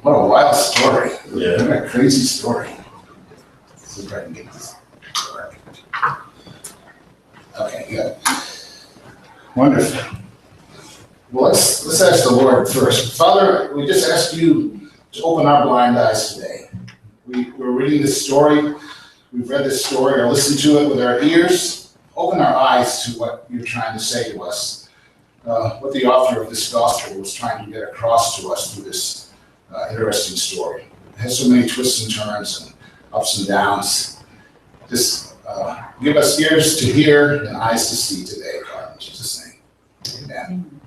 What a wild story. Yeah. What a crazy story. Let's see if I can get this. Okay, good. Wonderful. Well, let's ask the Lord first. Father, we just ask you to open our blind eyes today. We're reading this story. We've read this story or listened to it with our ears. Open our eyes to what you're trying to say to us. What the author of this gospel was trying to get across to us through this interesting story. It has so many twists and turns and ups and downs. Just give us ears to hear and eyes to see today, God, in Jesus' name. Amen.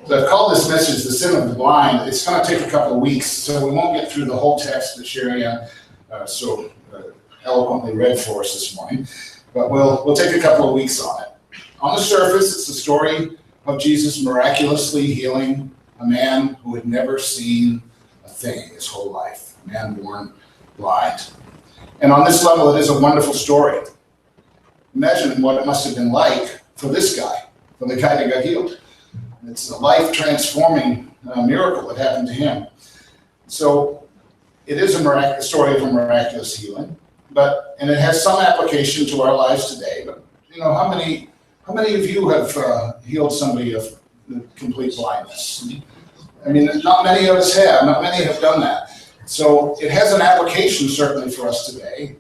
So I've called this message The Sin of the Blind. It's going to take a couple of weeks, so we won't get through the whole text that Sherry so eloquently read for us this morning, but we'll take a couple of weeks on it. On the surface, it's the story of Jesus miraculously healing a man who had never seen a thing his whole life, a man born blind. And on this level, it is a wonderful story. Imagine what it must have been like for this guy, for the guy that got healed. It's a life-transforming miracle that happened to him. So it is a story of a miraculous healing, and it has some application to our lives today. But you know, how many of you have healed somebody of complete blindness? I mean, not many of us have. Not many have done that. So it has an application certainly for us today,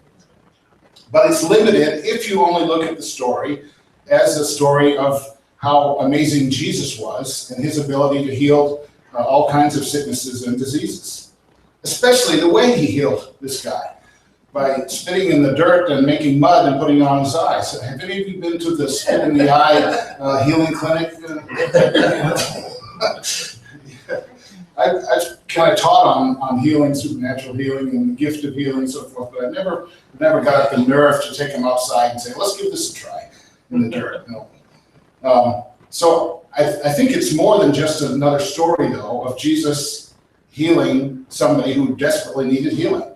but it's limited if you only look at the story as a story of how amazing Jesus was and his ability to heal all kinds of sicknesses and diseases, especially the way he healed this guy by spitting in the dirt and making mud and putting it on his eyes. Have any of you been to the spit in the eye healing clinic? I've kind of taught on healing, supernatural healing, and the gift of healing and so forth, but I've never got the nerve to take them outside and say, let's give this a try in the dirt. No. So I think it's more than just another story, though, of Jesus healing somebody who desperately needed healing.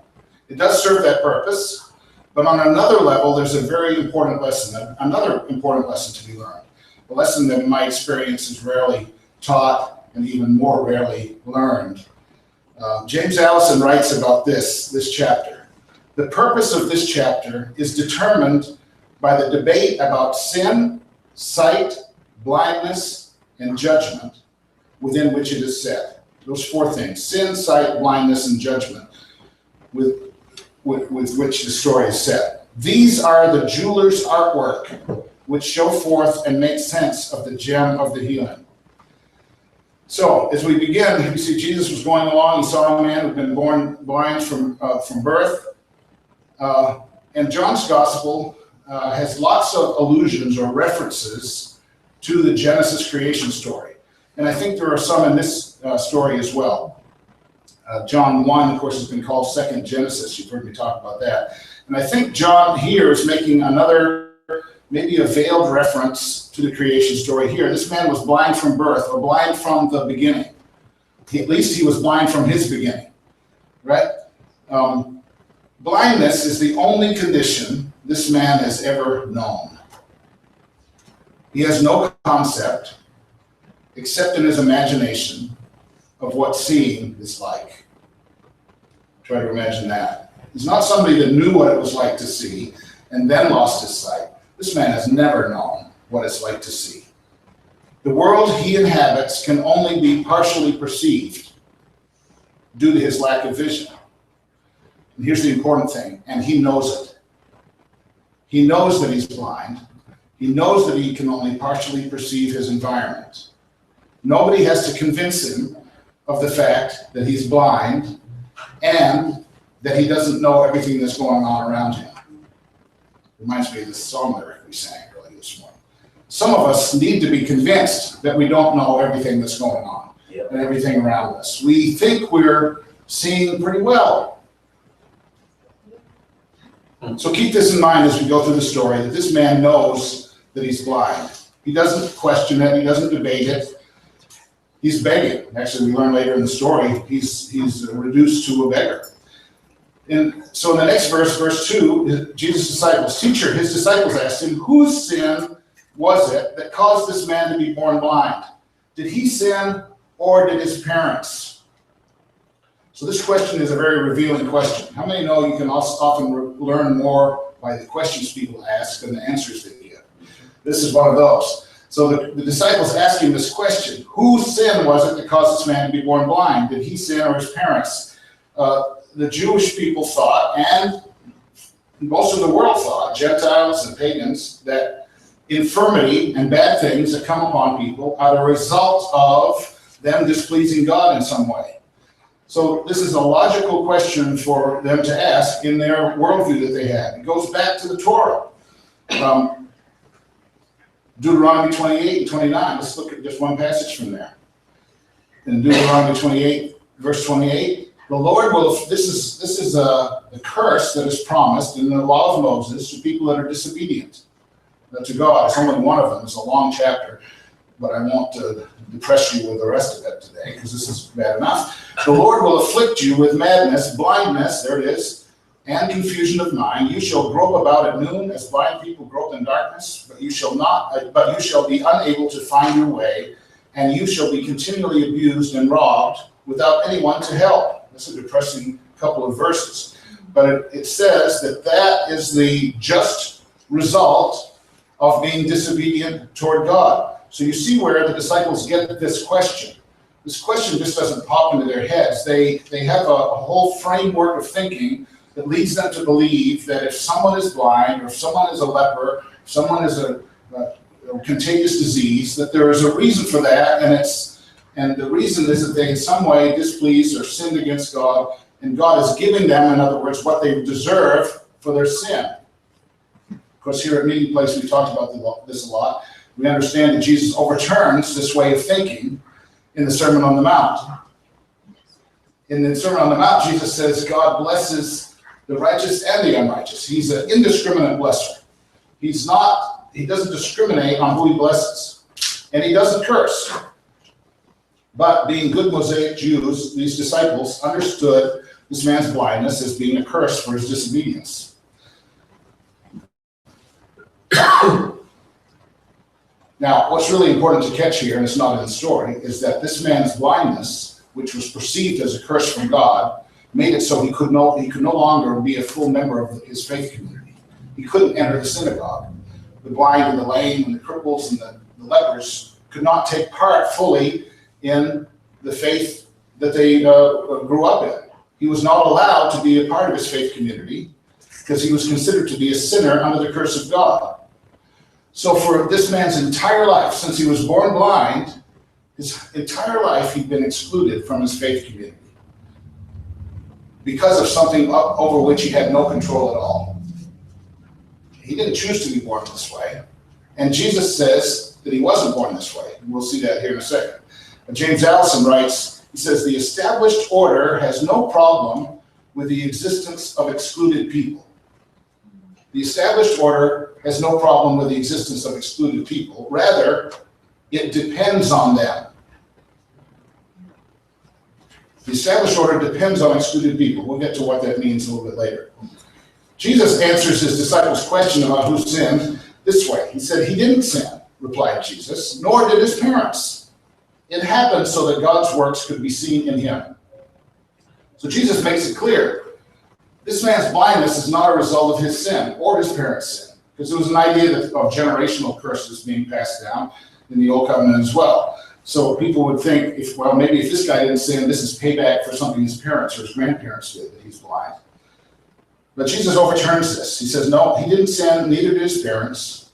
It does serve that purpose, but on another level, there's a very important lesson, another important lesson to be learned. A lesson that in my experience is rarely taught and even more rarely learned. James Allison writes about this chapter. The purpose of this chapter is determined by the debate about sin, sight, blindness, and judgment within which it is set. Those four things: sin, sight, blindness, and judgment with which the story is set. These are the jeweler's artwork which show forth and make sense of the gem of the healing. So as we begin, you see Jesus was going along. He saw a man who'd been born blind from birth. And John's gospel has lots of allusions or references to the Genesis creation story. And I think there are some in this story as well. John 1, of course, has been called Second Genesis. You've heard me talk about that. And I think John here is making another, maybe a veiled reference to the creation story here. This man was blind from birth, or blind from the beginning. At least he was blind from his beginning, right? Blindness is the only condition this man has ever known. He has no concept, except in his imagination, of what seeing is like. Try to imagine that. He's not somebody that knew what it was like to see and then lost his sight. This man has never known what it's like to see. The world he inhabits can only be partially perceived due to his lack of vision. And here's the important thing, and he knows it. He knows that he's blind. He knows that he can only partially perceive his environment. Nobody has to convince him of the fact that he's blind and that he doesn't know everything that's going on around him. Reminds me of this song lyric we sang earlier this morning. Some of us need to be convinced that we don't know everything that's going on and everything around us. We think we're seeing pretty well. So keep this in mind as we go through the story, that this man knows that he's blind. He doesn't question it. He doesn't debate it. He's begging. Actually, we learn later in the story, he's reduced to a beggar. And so in the next verse, verse 2, Jesus' disciples, teacher, his disciples asked him, whose sin was it that caused this man to be born blind? Did he sin or did his parents? So this question is a very revealing question. How many know you can often learn more by the questions people ask than the answers they give? This is one of those. So the disciples ask him this question: whose sin was it that caused this man to be born blind? Did he sin or his parents? The Jewish people thought, and most of the world thought, Gentiles and pagans, that infirmity and bad things that come upon people are the result of them displeasing God in some way. So this is a logical question for them to ask in their worldview that they had. It goes back to the Torah. Deuteronomy 28 and 29. Let's look at just one passage from there. In Deuteronomy 28, verse 28, the Lord will, this is a curse that is promised in the law of Moses to people that are disobedient to God. It's only one of them. It's a long chapter, but I won't depress you with the rest of it today because this is bad enough. The Lord will afflict you with madness, blindness, there it is, and confusion of mind. You shall grope about at noon as blind people grope in darkness, but you shall be unable to find your way, and you shall be continually abused and robbed without anyone to help. That's a depressing couple of verses. But it says that is the just result of being disobedient toward God. So you see where the disciples get this question. This question just doesn't pop into their heads. They have a whole framework of thinking that leads them to believe that if someone is blind, or if someone is a leper, if someone is a contagious disease, that there is a reason for that, and the reason is that they in some way displeased or sinned against God, and God is giving them, in other words, what they deserve for their sin. Of course, here at Meeting Place, we talked about this a lot. We understand that Jesus overturns this way of thinking in the Sermon on the Mount. In the Sermon on the Mount, Jesus says God blesses the righteous and the unrighteous. He's an indiscriminate blesser. He doesn't discriminate on who he blesses. And he doesn't curse. But being good Mosaic Jews, these disciples understood this man's blindness as being a curse for his disobedience. Now, what's really important to catch here, and it's not in the story, is that this man's blindness, which was perceived as a curse from God, made it so he could no longer be a full member of his faith community. He couldn't enter the synagogue. The blind and the lame and the cripples and the lepers could not take part fully in the faith that they grew up in. He was not allowed to be a part of his faith community because he was considered to be a sinner under the curse of God. So for this man's entire life, since he was born blind, his entire life he'd been excluded from his faith community because of something over which he had no control at all. He didn't choose to be born this way. And Jesus says that he wasn't born this way. We'll see that here in a second. James Allison writes, he says, the established order has no problem with the existence of excluded people. The established order has no problem with the existence of excluded people. Rather, it depends on them. The established order depends on excluded people. We'll get to what that means a little bit later. Jesus answers his disciples' question about who sinned this way. He said, he didn't sin, replied Jesus, nor did his parents. It happened so that God's works could be seen in him. So Jesus makes it clear. This man's blindness is not a result of his sin or his parents' sin, because there was an idea of generational curses being passed down in the Old Covenant as well. So people would think, maybe if this guy didn't sin, this is payback for something his parents or his grandparents did, that he's blind. But Jesus overturns this. He says, no, he didn't sin, neither did his parents.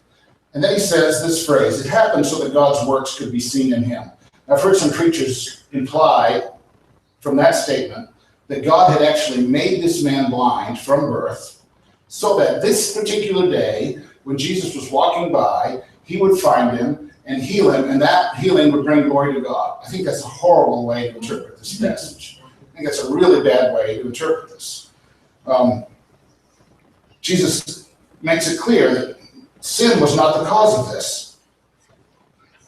And then he says this phrase, it happened so that God's works could be seen in him. I've heard some preachers imply from that statement that God had actually made this man blind from birth so that this particular day, when Jesus was walking by, he would find him and heal him, and that healing would bring glory to God. I think that's a horrible way to interpret this passage. I think that's a really bad way to interpret this. Jesus makes it clear that sin was not the cause of this.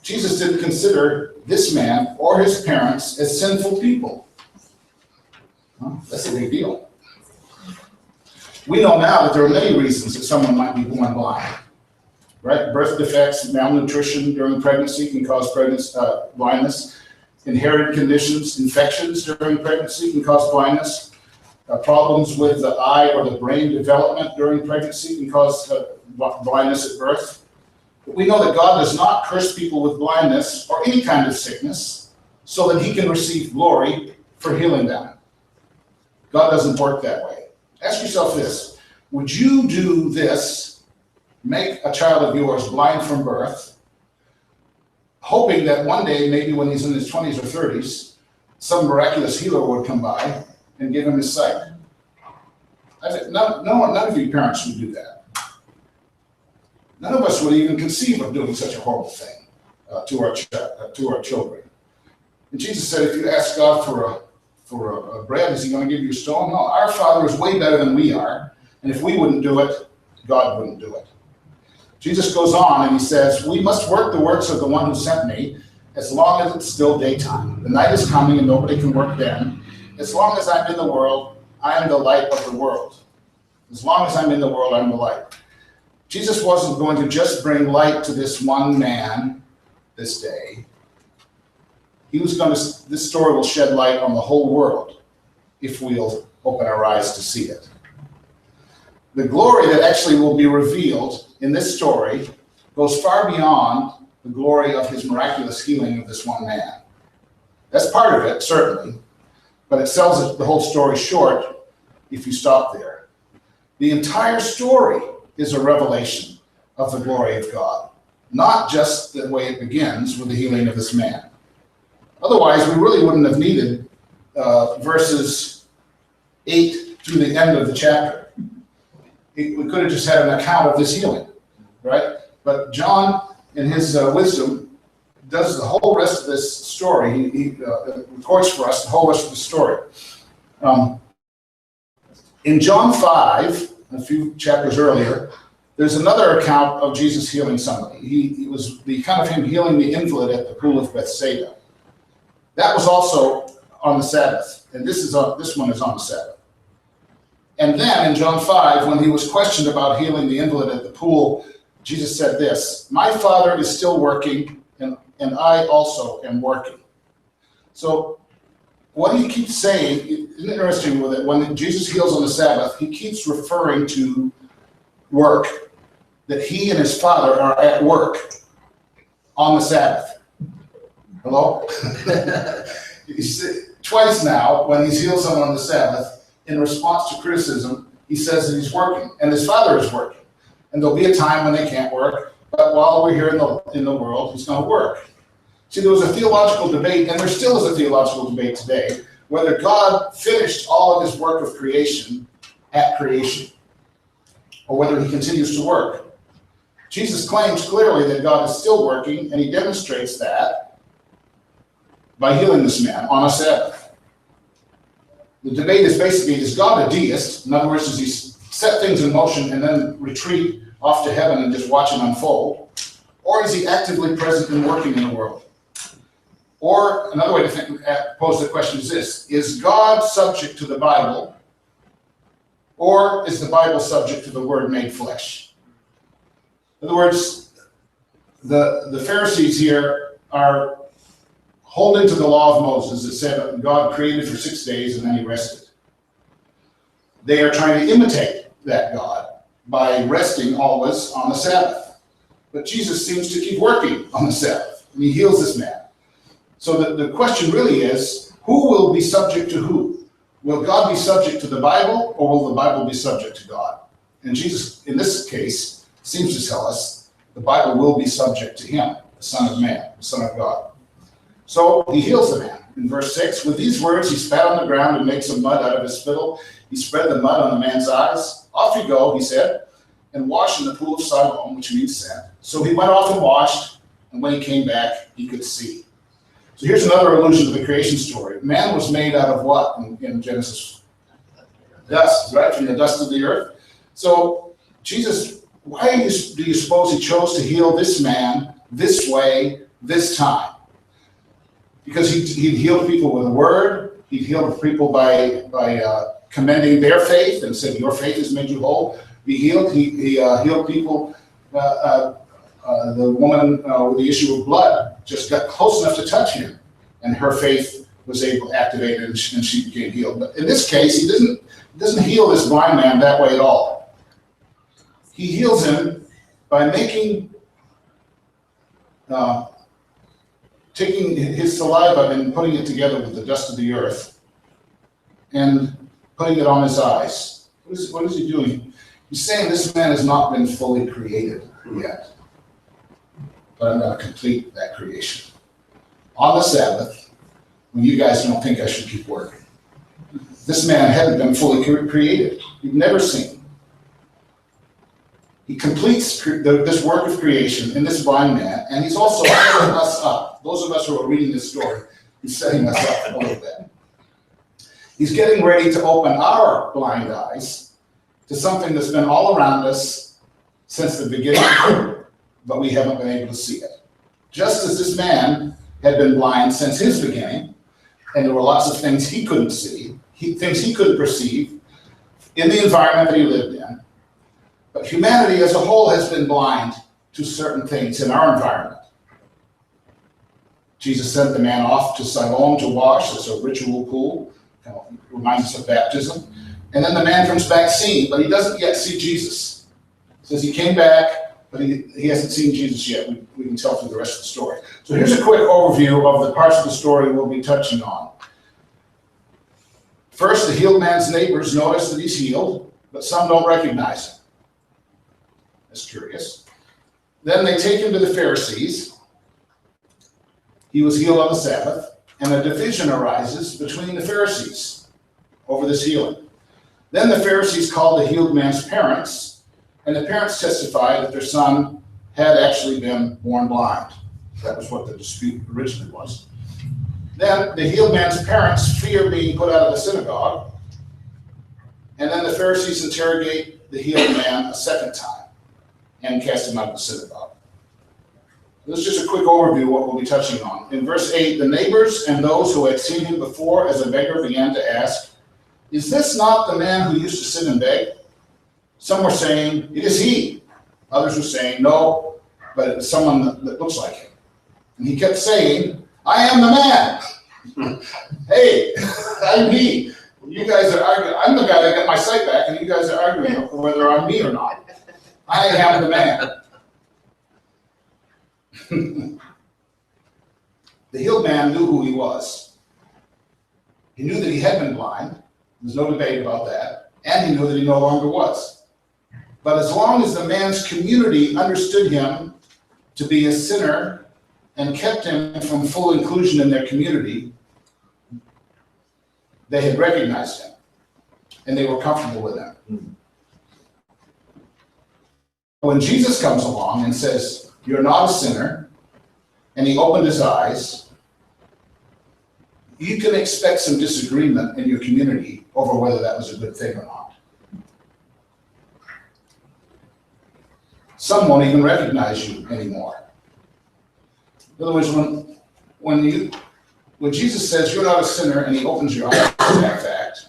Jesus didn't consider this man or his parents as sinful people. Well, that's a big deal. We know now that there are many reasons that someone might be born blind. Right? Birth defects, malnutrition during pregnancy can cause blindness. inherited conditions, infections during pregnancy can cause blindness. Problems with the eye or the brain development during pregnancy can cause blindness at birth. But we know that God does not curse people with blindness or any kind of sickness so that he can receive glory for healing them. God doesn't work that way. Ask yourself this: would you do this, make a child of yours blind from birth, hoping that one day, maybe when he's in his 20s or 30s, some miraculous healer would come by and give him his sight? None of you parents would do that. None of us would even conceive of doing such a horrible thing to our children. And Jesus said, if you ask God for a bread, is he going to give you a stone? No, our Father is way better than we are. And if we wouldn't do it, God wouldn't do it. Jesus goes on and he says, we must work the works of the one who sent me as long as it's still daytime. The night is coming and nobody can work then. As long as I'm in the world, I am the light of the world. As long as I'm in the world, I'm the light. Jesus wasn't going to just bring light to this one man this day. This story will shed light on the whole world if we'll open our eyes to see it. The glory that actually will be revealed in this story goes far beyond the glory of his miraculous healing of this one man. That's part of it, certainly, but it sells the whole story short if you stop there. The entire story is a revelation of the glory of God, not just the way it begins with the healing of this man. Otherwise, we really wouldn't have needed verses 8 through the end of the chapter. We could have just had an account of this healing, right? But John, in his wisdom, does the whole rest of this story. He records for us the whole rest of the story. In John 5, a few chapters earlier, there's another account of Jesus healing somebody. He was the account of him healing the invalid at the pool of Bethsaida. That was also on the Sabbath, and this one is on the Sabbath. And then in John 5, when he was questioned about healing the invalid at the pool, Jesus said this: my Father is still working, and I also am working. So what he keeps saying, isn't it interesting with it? When Jesus heals on the Sabbath, he keeps referring to work, that he and his Father are at work on the Sabbath. Hello? Twice now, when he heals someone on the Sabbath, in response to criticism, he says that he's working, and his Father is working. And there'll be a time when they can't work, but while we're here in the world, he's going to work. See, there was a theological debate, and there still is a theological debate today, whether God finished all of his work of creation at creation, or whether he continues to work. Jesus claims clearly that God is still working, and he demonstrates that by healing this man on a Sabbath. The debate is basically, is God a deist? In other words, does he set things in motion and then retreat off to heaven and just watch it unfold? Or is he actively present and working in the world? Or another way to pose the question is this: is God subject to the Bible, or is the Bible subject to the Word made flesh? In other words, the Pharisees here are holding to the law of Moses that said God created for 6 days and then he rested. They are trying to imitate that God by resting always on the Sabbath. But Jesus seems to keep working on the Sabbath, and he heals this man. So the question really is, who will be subject to who? Will God be subject to the Bible, or will the Bible be subject to God? And Jesus, in this case, seems to tell us the Bible will be subject to him, the Son of Man, the Son of God. So he heals the man. In verse 6, with these words, he spat on the ground and made some mud out of his spittle. He spread the mud on the man's eyes. Off you go, he said, and wash in the pool of Siloam, which means sent. So he went off and washed, and when he came back, he could see. So here's another allusion to the creation story. Man was made out of what in Genesis? Dust, right? From the dust of the earth. So Jesus, why do you suppose he chose to heal this man this way, this time? Because he'd healed people with a word. He'd healed people by commending their faith and said, your faith has made you whole. He healed people. The woman with the issue of blood just got close enough to touch him, and her faith was able to activate, and she became healed. But in this case, he doesn't heal this blind man that way at all. He heals him by taking his saliva and putting it together with the dust of the earth and putting it on his eyes. What is he doing? He's saying this man has not been fully created yet, but I'm going to complete that creation. On the Sabbath, when you guys don't think I should keep working, this man hadn't been fully created. You've never seen. He completes this work of creation in this blind man, and he's also setting us up. Those of us who are reading this story, he's setting us up a little bit. He's getting ready to open our blind eyes to something that's been all around us since the beginning, but we haven't been able to see it. Just as this man had been blind since his beginning, and there were lots of things he couldn't see, things he couldn't perceive in the environment that he lived in. But humanity as a whole has been blind to certain things in our environment. Jesus sent the man off to Siloam to wash. It's a ritual pool. Reminds us of baptism. And then the man comes back seeing, but he doesn't yet see Jesus. It says he came back, but he hasn't seen Jesus yet. We can tell through the rest of the story. So here's a quick overview of the parts of the story we'll be touching on. First, the healed man's neighbors notice that he's healed, but some don't recognize him. That's curious. Then they take him to the Pharisees. He was healed on the Sabbath, and a division arises between the Pharisees over this healing. Then the Pharisees called the healed man's parents, and the parents testified that their son had actually been born blind. That was what the dispute originally was. Then the healed man's parents fear being put out of the synagogue, and then the Pharisees interrogate the healed man a second time and cast him out of the synagogue. This is just a quick overview of what we'll be touching on. In verse 8, the neighbors and those who had seen him before as a beggar began to ask, "Is this not the man who used to sit and beg?" Some were saying, "It is he." Others were saying, "No, but it's someone that looks like him." And he kept saying, "I am the man." Hey, I'm he. You guys are arguing. I'm the guy that got my sight back, and you guys are arguing whether I'm me or not. I am the man. The healed man knew who he was. He knew that he had been blind. There's no debate about that. And he knew that he no longer was. But as long as the man's community understood him to be a sinner and kept him from full inclusion in their community, they had recognized him and they were comfortable with him. When Jesus comes along and says, "You're not a sinner," and he opened his eyes, you can expect some disagreement in your community over whether that was a good thing or not. Some won't even recognize you anymore. In other words, when Jesus says you're not a sinner and he opens your eyes to that fact,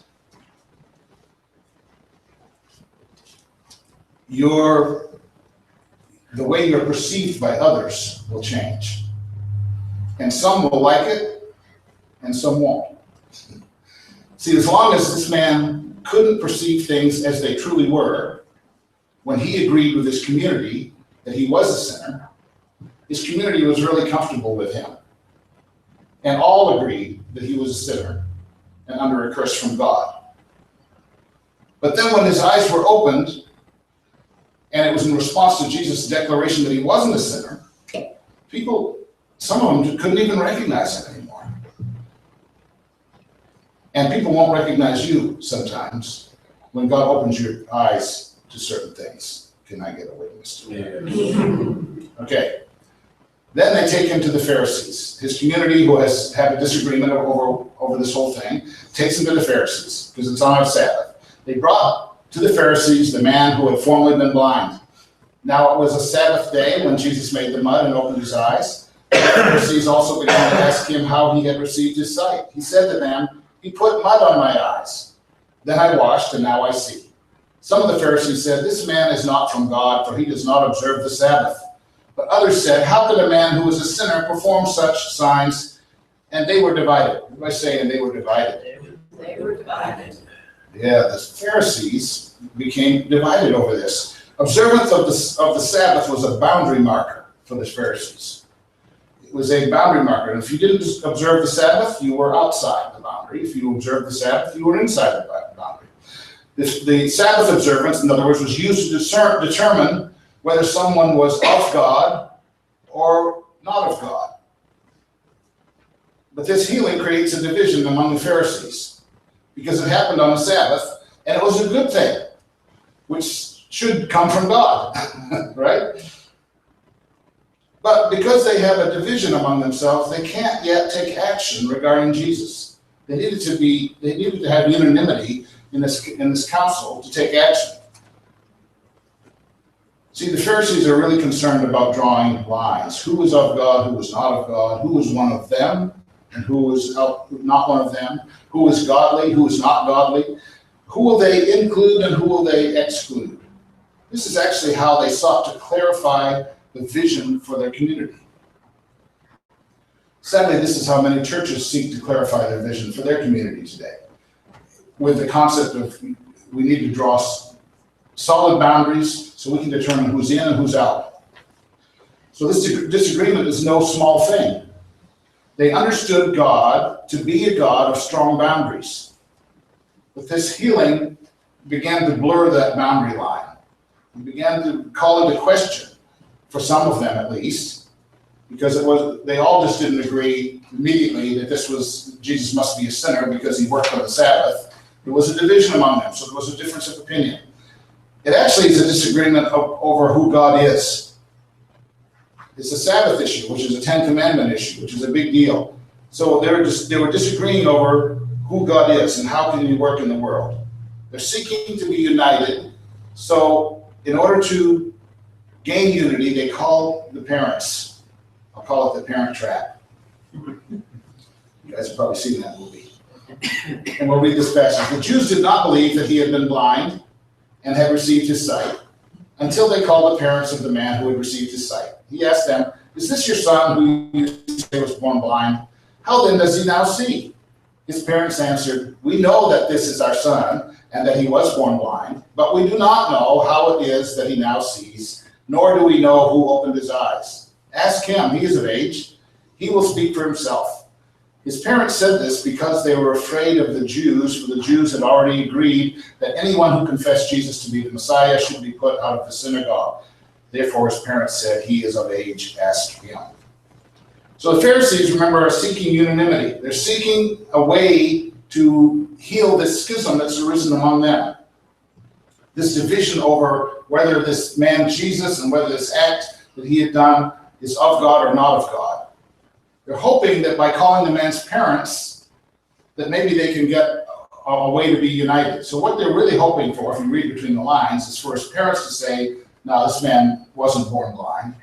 the way you're perceived by others will change. And some will like it, and some won't. See, as long as this man couldn't perceive things as they truly were, when he agreed with his community that he was a sinner, his community was really comfortable with him. And all agreed that he was a sinner and under a curse from God. But then when his eyes were opened, and it was in response to Jesus' declaration that he wasn't a sinner, some of them couldn't even recognize him anymore. And people won't recognize you sometimes when God opens your eyes to certain things. Can I get a witness to it? Yeah. Okay. Then they take him to the Pharisees. His community, who has had a disagreement over this whole thing, takes him to the Pharisees because it's on a Sabbath. They brought to the Pharisees the man who had formerly been blind. Now it was a Sabbath day when Jesus made the mud and opened his eyes. The Pharisees also began to ask him how he had received his sight. He said to them, "He put mud on my eyes. Then I washed, and now I see." Some of the Pharisees said, "This man is not from God, for he does not observe the Sabbath." But others said, "How could a man who is a sinner perform such signs And they were divided. What am I saying? They were divided. They were divided. Yeah, the Pharisees became divided over this. Observance of the Sabbath was a boundary marker for the Pharisees. It was a boundary marker. And if you didn't observe the Sabbath, you were outside the boundary. If you observed the Sabbath, you were inside the boundary. The Sabbath observance, in other words, was used to determine whether someone was of God or not of God. But this healing creates a division among the Pharisees because it happened on the Sabbath, and it was a good thing, which should come from God, right? But because they have a division among themselves, they can't yet take action regarding Jesus. They needed to have unanimity in this council to take action. See, the Pharisees are really concerned about drawing lines. Who was of God, who was not of God, who was one of them, and who was not one of them, who was godly, who was not godly, who will they include and who will they exclude. This is actually how they sought to clarify the vision for their community. Sadly, this is how many churches seek to clarify their vision for their community today, with the concept of we need to draw solid boundaries so we can determine who's in and who's out. So this disagreement is no small thing. They understood God to be a God of strong boundaries. But this healing began to blur that boundary line. It began to call into question, for some of them at least, because they all just didn't agree immediately that Jesus must be a sinner because he worked on the Sabbath. There was a division among them, so there was a difference of opinion. It actually is a disagreement over who God is. It's a Sabbath issue, which is a Ten Commandment issue, which is a big deal. So they were disagreeing over who God is and how can he work in the world. They're seeking to be united. So in order to gain unity, they call the parents. I'll call it the Parent Trap. You guys have probably seen that movie. And we'll read this passage. The Jews did not believe that he had been blind and had received his sight until they called the parents of the man who had received his sight. He asked them, "Is this your son who you say was born blind? How then does he now see?" His parents answered, "We know that this is our son and that he was born blind, but we do not know how it is that he now sees, nor do we know who opened his eyes. Ask him, he is of age. He will speak for himself." His parents said this because they were afraid of the Jews, for the Jews had already agreed that anyone who confessed Jesus to be the Messiah should be put out of the synagogue. Therefore, his parents said, "He is of age, ask him." So the Pharisees, remember, are seeking unanimity. They're seeking a way to heal this schism that's arisen among them. This division over whether this man Jesus and whether this act that he had done is of God or not of God. They're hoping that by calling the man's parents, that maybe they can get a way to be united. So what they're really hoping for, if you read between the lines, is for his parents to say, "No, this man wasn't born blind,"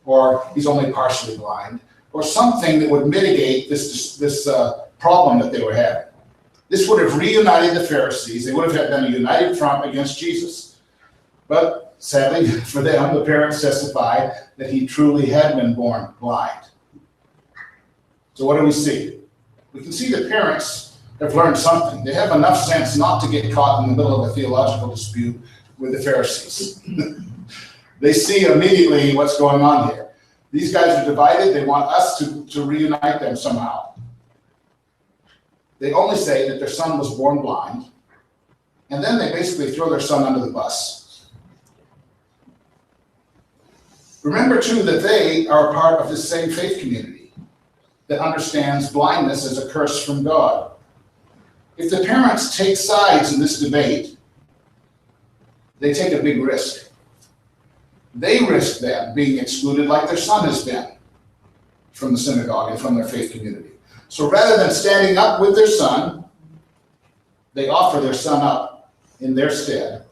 or "he's only partially blind," or something that would mitigate this problem that they were having. This would have reunited the Pharisees. They would have been a united front against Jesus. But sadly for them, the parents testify that he truly had been born blind. So what do we see? We can see the parents have learned something. They have enough sense not to get caught in the middle of a theological dispute with the Pharisees. They see immediately what's going on here. These guys are divided. They want us to reunite them somehow. They only say that their son was born blind, and then they basically throw their son under the bus. Remember, too, that they are a part of this same faith community that understands blindness as a curse from God. If the parents take sides in this debate, they take a big risk. They risk then being excluded like their son has been from the synagogue and from their faith community. So rather than standing up with their son, they offer their son up in their stead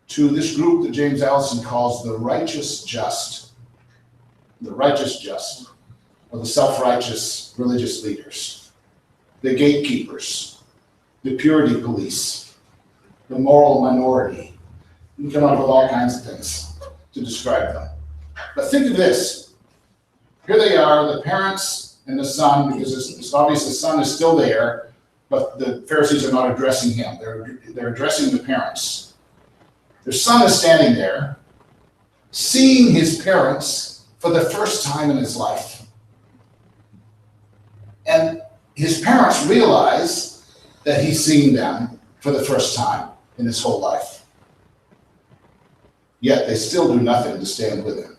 to this group that James Allison calls the righteous just. The righteous just, or the self-righteous religious leaders, the gatekeepers, the purity police, the moral minority. You can come up with all kinds of things to describe them. But think of this. Here they are, the parents and the son, because it's obvious the son is still there, but the Pharisees are not addressing him. They're addressing the parents. Their son is standing there, seeing his parents for the first time in his life. And his parents realize that he's seeing them for the first time in his whole life. Yet they still do nothing to stand with him.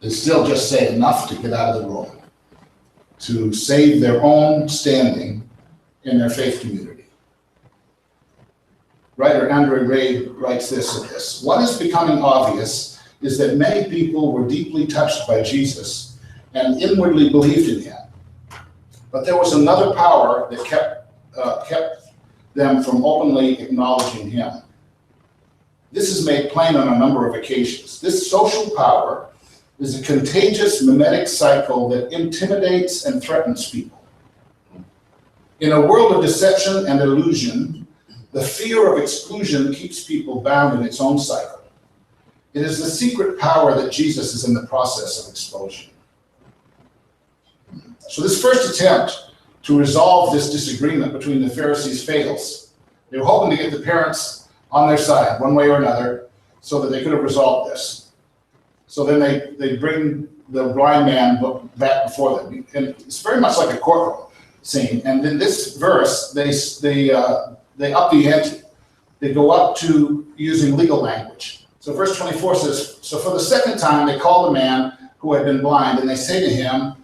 They still just say enough to get out of the room, to save their own standing in their faith community. Writer Andre Ray writes this of this: "What is becoming obvious is that many people were deeply touched by Jesus and inwardly believed in him. But there was another power that kept them from openly acknowledging him. This is made plain on a number of occasions. This social power is a contagious mimetic cycle that intimidates and threatens people. In a world of deception and illusion, the fear of exclusion keeps people bound in its own cycle. It is the secret power that Jesus is in the process of exposing." So this first attempt to resolve this disagreement between the Pharisees fails. They were hoping to get the parents on their side one way or another so that they could have resolved this. So then they bring the blind man back before them. And it's very much like a courtroom scene. And in this verse, they up the ante. They go up to using legal language. So verse 24 says, "So for the second time they call the man who had been blind, and they say to him,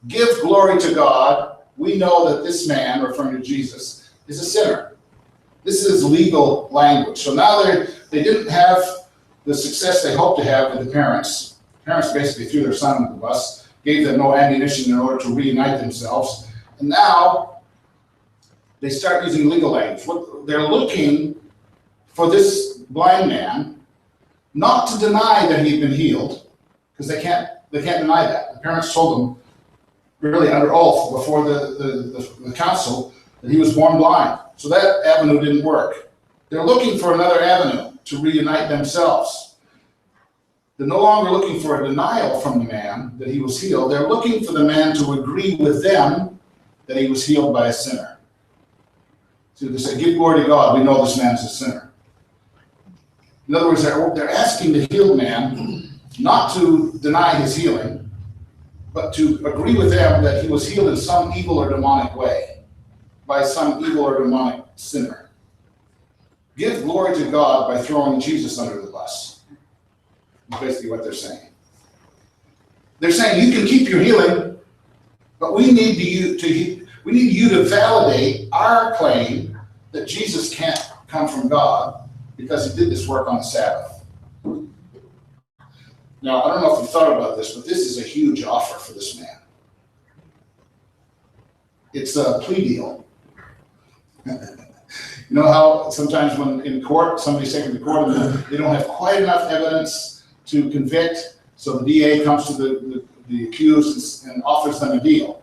'Give glory to God. We know that this man,'" referring to Jesus, "is a sinner." This is legal language. So now they didn't have the success they hoped to have with the parents. Parents basically threw their son under the bus, gave them no ammunition in order to reunite themselves. And now they start using legal language. They're looking for this blind man not to deny that he'd been healed, because they can't deny that. The parents told them, really under oath before the council, that he was born blind. So that avenue didn't work. They're looking for another avenue to reunite themselves. They're no longer looking for a denial from the man that he was healed. They're looking for the man to agree with them that he was healed by a sinner. So they say, "Give glory to God. We know this man's a sinner." In other words, they're asking the healed man not to deny his healing, but to agree with them that he was healed in some evil or demonic way, by some evil or demonic sinner. Give glory to God by throwing Jesus under the bus. That's basically what they're saying. They're saying, "You can keep your healing, but we need you to validate our claim that Jesus can't come from God because he did this work on the Sabbath." Now, I don't know if you thought about this, but this is a huge offer for this man. It's a plea deal. You know how sometimes when in court, somebody's taken to court and they don't have quite enough evidence to convict, so the DA comes to the accused and offers them a deal.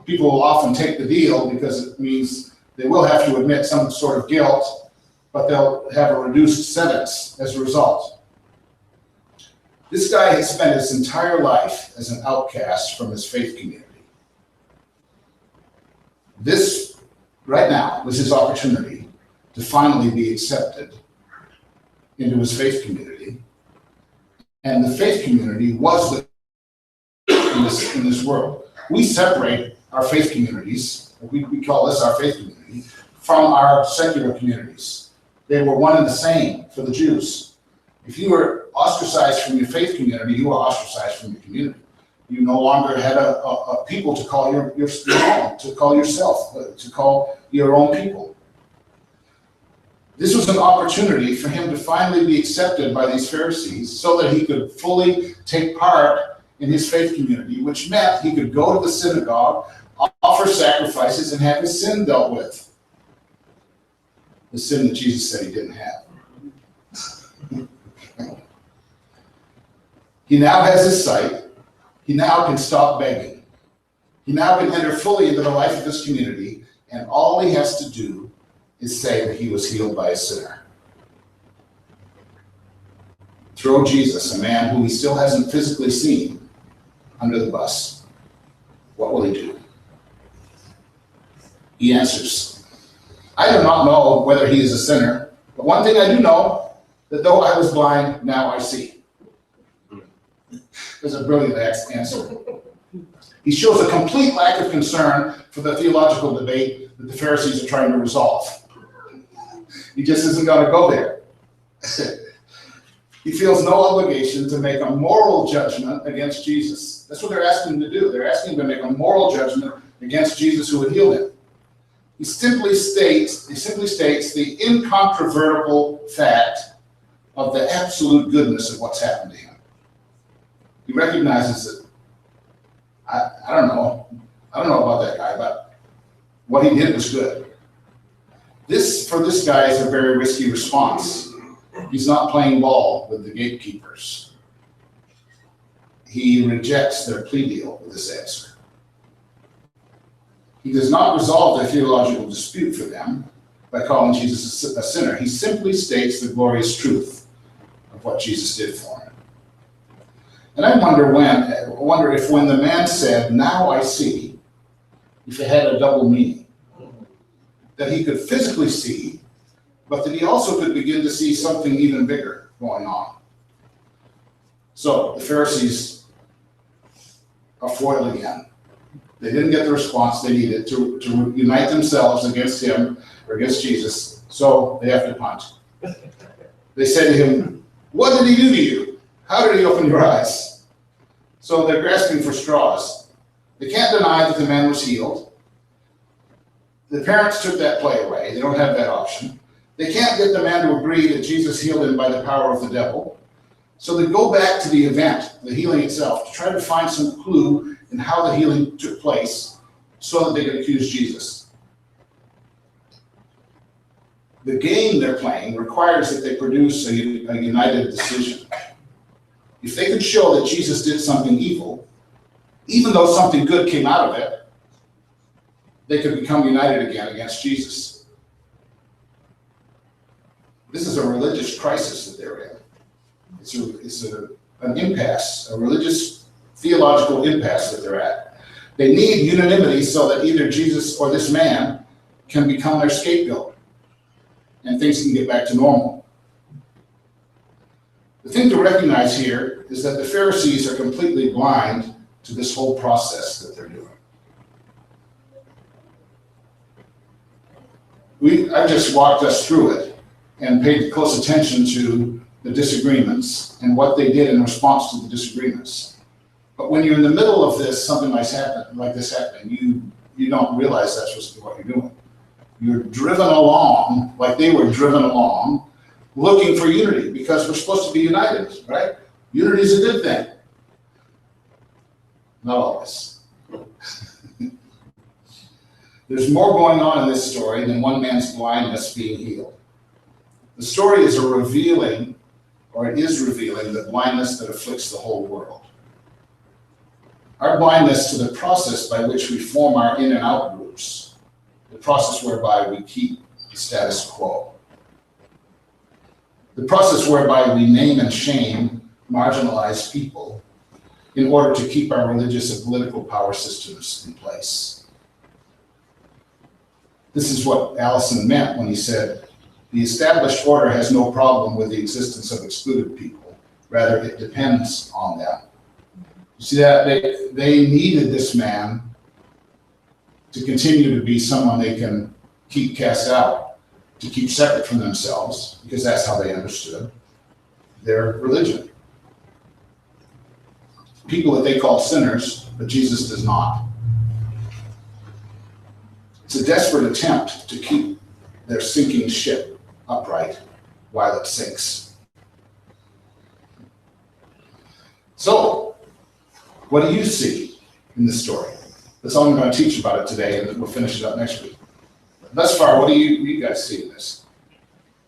People will often take the deal because it means they will have to admit some sort of guilt, but they'll have a reduced sentence as a result. This guy had spent his entire life as an outcast from his faith community. This, right now, was his opportunity to finally be accepted into his faith community. And the faith community was in this world. We separate our faith communities, we call this our faith community, from our secular communities. They were one and the same for the Jews. If you were ostracized from your faith community, you were ostracized from your community. You no longer had a people to call your own, to call yourself, to call your own people. This was an opportunity for him to finally be accepted by these Pharisees so that he could fully take part in his faith community, which meant he could go to the synagogue, offer sacrifices, and have his sin dealt with. The sin that Jesus said he didn't have. He now has his sight. He now can stop begging. He now can enter fully into the life of his community, and all he has to do is say that he was healed by a sinner. throw Jesus, a man who he still hasn't physically seen, under the bus, what will he do? He answers, I do not know whether he is a sinner, but one thing I do know, that though I was blind, now I see. There's a brilliant answer. He shows a complete lack of concern for the theological debate that the Pharisees are trying to resolve. He just isn't going to go there. He feels no obligation to make a moral judgment against Jesus. That's what they're asking him to do. They're asking him to make a moral judgment against Jesus who had healed him. He simply states the incontrovertible fact of the absolute goodness of what's happened to him. He recognizes that, I don't know about that guy, but what he did was good. For this guy, is a very risky response. He's not playing ball with the gatekeepers. He rejects their plea deal with this answer. He does not resolve their theological dispute for them by calling Jesus a sinner. He simply states the glorious truth of what Jesus did for him. And I wonder if when the man said, now I see, if it had a double meaning. That he could physically see, but that he also could begin to see something even bigger going on. So the Pharisees are foiled again. They didn't get the response they needed to unite themselves against him or against Jesus, so they have to punt. They say to him, what did he do to you? How did he open your eyes? So they're grasping for straws. They can't deny that the man was healed. The parents took that play away. They don't have that option. They can't get the man to agree that Jesus healed him by the power of the devil. So they go back to the event, the healing itself, to try to find some clue in how the healing took place so that they could accuse Jesus. The game they're playing requires that they produce a united decision. If they could show that Jesus did something evil, even though something good came out of it, they could become united again against Jesus. This is a religious crisis that they're in. It's an impasse, a religious theological impasse that they're at. They need unanimity so that either Jesus or this man can become their scapegoat and things can get back to normal. The thing to recognize here is that the Pharisees are completely blind to this whole process that they're doing. I've just walked us through it and paid close attention to the disagreements and what they did in response to the disagreements. But when you're in the middle of this, something like this happening, you don't realize that's what you're doing. You're driven along, like they were driven along, looking for unity because we're supposed to be united, right? Unity is a good thing. Not always. There's more going on in this story than one man's blindness being healed. The story is revealing the blindness that afflicts the whole world. Our blindness to the process by which we form our in and out groups, the process whereby we keep the status quo, the process whereby we name and shame marginalized people in order to keep our religious and political power systems in place. This is what Allison meant when he said, the established order has no problem with the existence of excluded people. Rather, it depends on them. You see that? They needed this man to continue to be someone they can keep cast out, to keep separate from themselves, because that's how they understood their religion. People that they called sinners, but Jesus does not. It's a desperate attempt to keep their sinking ship upright while it sinks. So, what do you see in this story? That's all I'm going to teach about it today, and we'll finish it up next week. Thus far, what do you guys see in this?